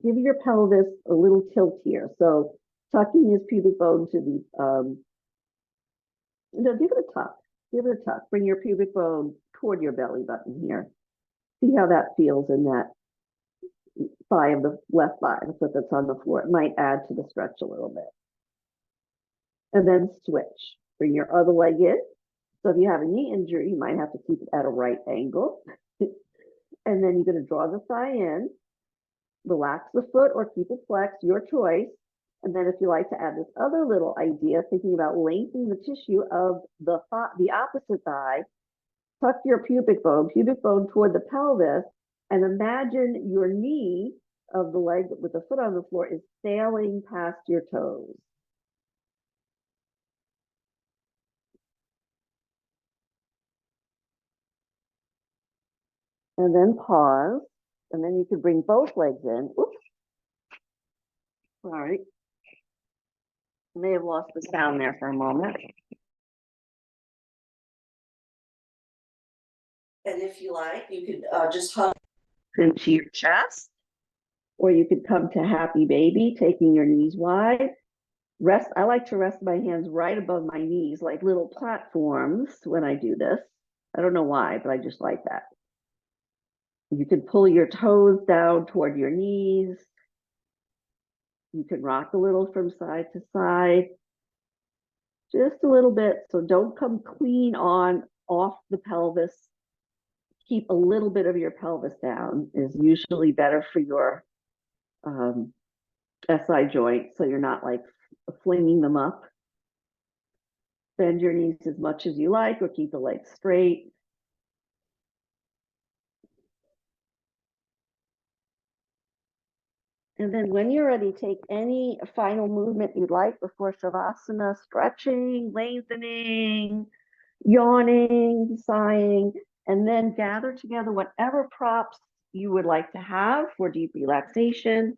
Give your pelvis a little tilt here. So tucking his pubic bone to the, give it a tuck. Give it a tuck. Bring your pubic bone toward your belly button here. See how that feels in that thigh of the left thigh, the foot that's on the floor. It might add to the stretch a little bit. And then switch. Bring your other leg in. So if you have a knee injury, you might have to keep it at a right angle. And then you're going to draw the thigh in, relax the foot or keep it flexed, your choice. And then if you like to add this other little idea, thinking about lengthening the tissue of the opposite thigh, tuck your pubic bone toward the pelvis, and imagine your knee of the leg with the foot on the floor is sailing past your toes. And then pause. And then you can bring both legs in. Oops. Sorry. I may have lost the sound there for a moment. And if you like, you could just hug into your chest, or you could come to happy baby, taking your knees wide. Rest. I like to rest my hands right above my knees, like little platforms when I do this. I don't know why, but I just like that. You can pull your toes down toward your knees. You can rock a little from side to side, just a little bit. So don't come clean on off the pelvis. Keep a little bit of your pelvis down is usually better for your SI joint, so you're not like flinging them up. Bend your knees as much as you like, or keep the legs straight. And then when you're ready, take any final movement you'd like before Shavasana, stretching, lengthening, yawning, sighing, and then gather together whatever props you would like to have for deep relaxation.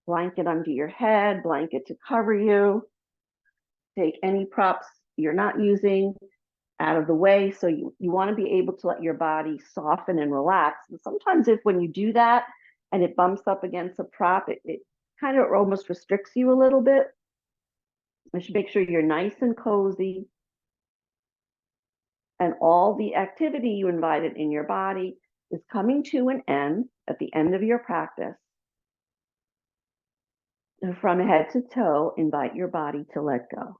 Blanket under your head, blanket to cover you. Take any props you're not using out of the way. So you want to be able to let your body soften and relax. And sometimes when you do that and it bumps up against a prop, it kind of almost restricts you a little bit. You should make sure you're nice and cozy. And all the activity you invited in your body is coming to an end at the end of your practice. And from head to toe, invite your body to let go.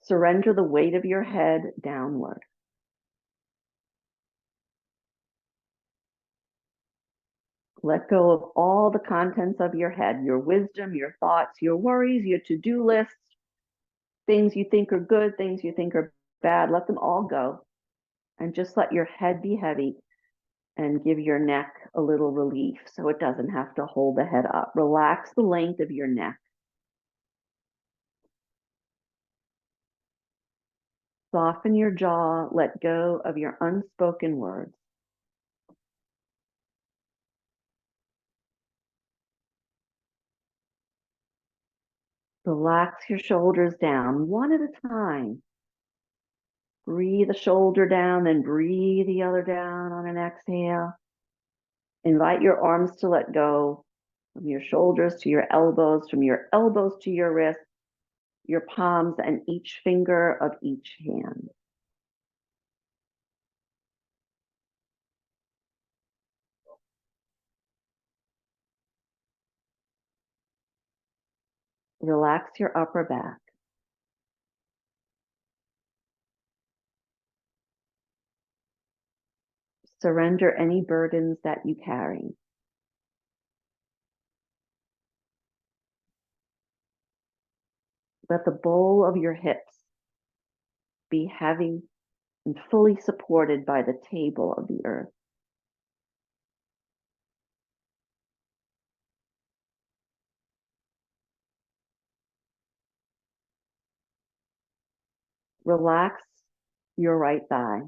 Surrender the weight of your head downward. Let go of all the contents of your head, your wisdom, your thoughts, your worries, your to-do lists, things you think are good, things you think are bad. Let them all go. And just let your head be heavy and give your neck a little relief so it doesn't have to hold the head up. Relax the length of your neck. Soften your jaw. Let go of your unspoken words. Relax your shoulders down one at a time. Breathe the shoulder down, then breathe the other down on an exhale. Invite your arms to let go from your shoulders to your elbows, from your elbows to your wrists, your palms, and each finger of each hand. Relax your upper back. Surrender any burdens that you carry. Let the bowl of your hips be heavy and fully supported by the table of the earth. Relax your right thigh.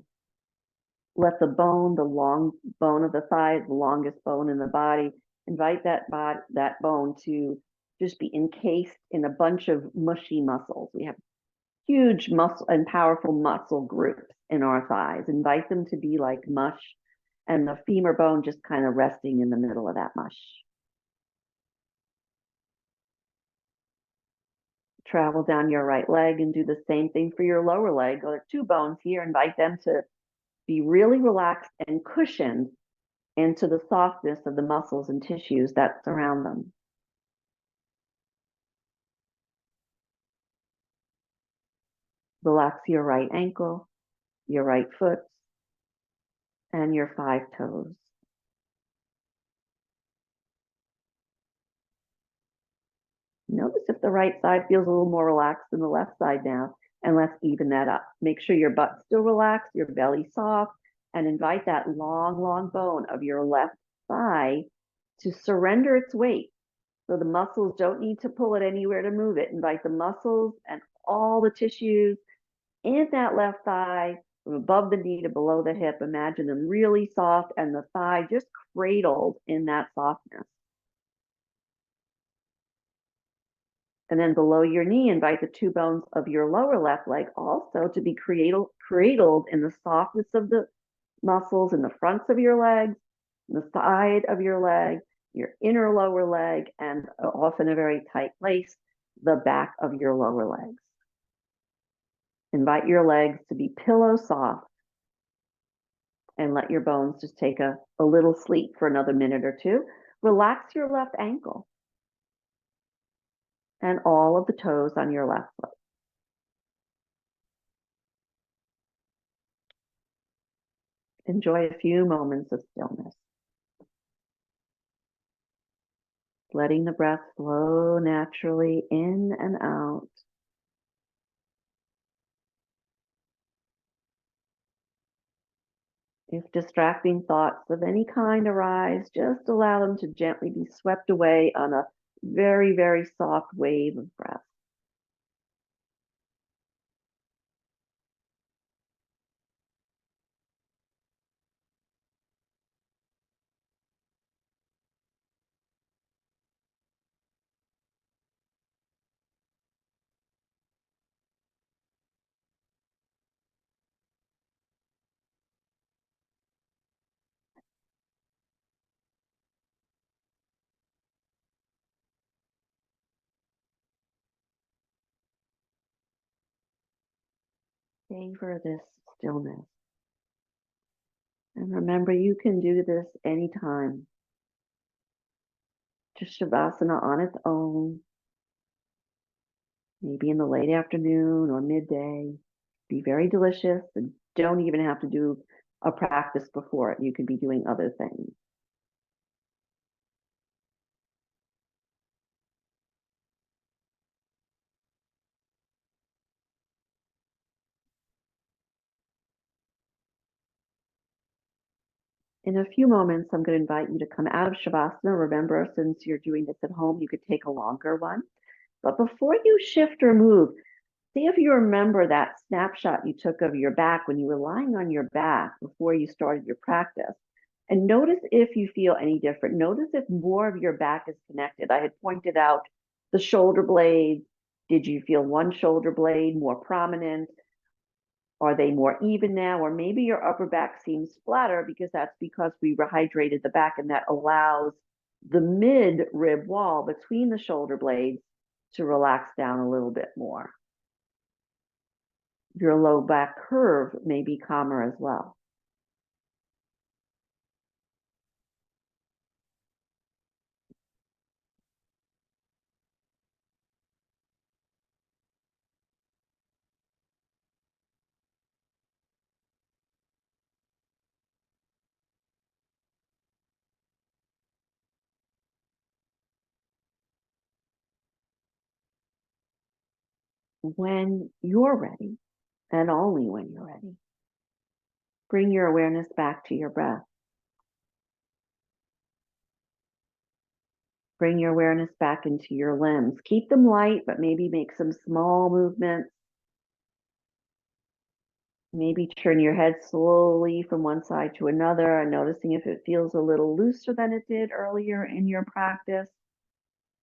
Let the bone, the long bone of the thigh, the longest bone in the body, invite that bone to just be encased in a bunch of mushy muscles. We have huge muscle and powerful muscle groups in our thighs. Invite them to be like mush, and the femur bone just kind of resting in the middle of that mush. Travel down your right leg and do the same thing for your lower leg. There are two bones here. Invite them to be really relaxed and cushioned into the softness of the muscles and tissues that surround them. Relax your right ankle, your right foot, and your 5 toes. Notice if the right side feels a little more relaxed than the left side now, and let's even that up. Make sure your butt's still relaxed, your belly soft, and invite that long, long bone of your left thigh to surrender its weight So the muscles don't need to pull it anywhere to move it. Invite the muscles and all the tissues in that left thigh from above the knee to below the hip. Imagine them really soft and the thigh just cradled in that softness. And then below your knee, invite the two bones of your lower left leg also to be cradled in the softness of the muscles in the fronts of your legs, the side of your leg, your inner lower leg, and often a very tight place, the back of your lower legs. Invite your legs to be pillow soft and let your bones just take a little sleep for another minute or two. Relax your left ankle and all of the toes on your left foot. Enjoy a few moments of stillness. Letting the breath flow naturally in and out. If distracting thoughts of any kind arise, just allow them to gently be swept away on a very, very soft wave of breath. Savor this stillness. And remember, you can do this anytime. Just Shavasana on its own, maybe in the late afternoon or midday. Be very delicious and don't even have to do a practice before it. You could be doing other things. In a few moments, I'm going to invite you to come out of Shavasana. Remember, since you're doing this at home, you could take a longer one. But before you shift or move, see if you remember that snapshot you took of your back when you were lying on your back before you started your practice. And notice if you feel any different. Notice if more of your back is connected. I had pointed out the shoulder blades. Did you feel one shoulder blade more prominent? Are they more even now? Or maybe your upper back seems flatter because that's because we rehydrated the back and that allows the mid rib wall between the shoulder blades to relax down a little bit more. Your low back curve may be calmer as well. When you're ready, and only when you're ready, bring your awareness back to your breath. Bring your awareness back into your limbs. Keep them light, but maybe make some small movements. Maybe turn your head slowly from one side to another and noticing if it feels a little looser than it did earlier in your practice.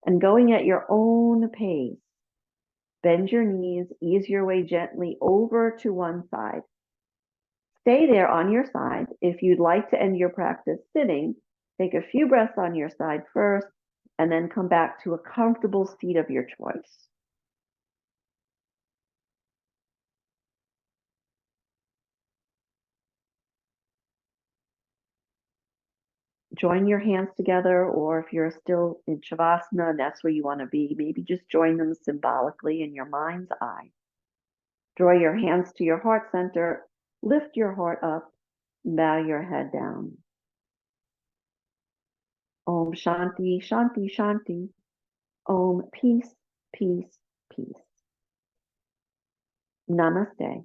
And going at your own pace. Bend your knees, ease your way gently over to one side. Stay there on your side. If you'd like to end your practice sitting, take a few breaths on your side first, and then come back to a comfortable seat of your choice. Join your hands together, or if you're still in Shavasana and that's where you want to be, maybe just join them symbolically in your mind's eye. Draw your hands to your heart center, lift your heart up, bow your head down. Om Shanti, Shanti, Shanti. Om Peace, Peace, Peace. Namaste.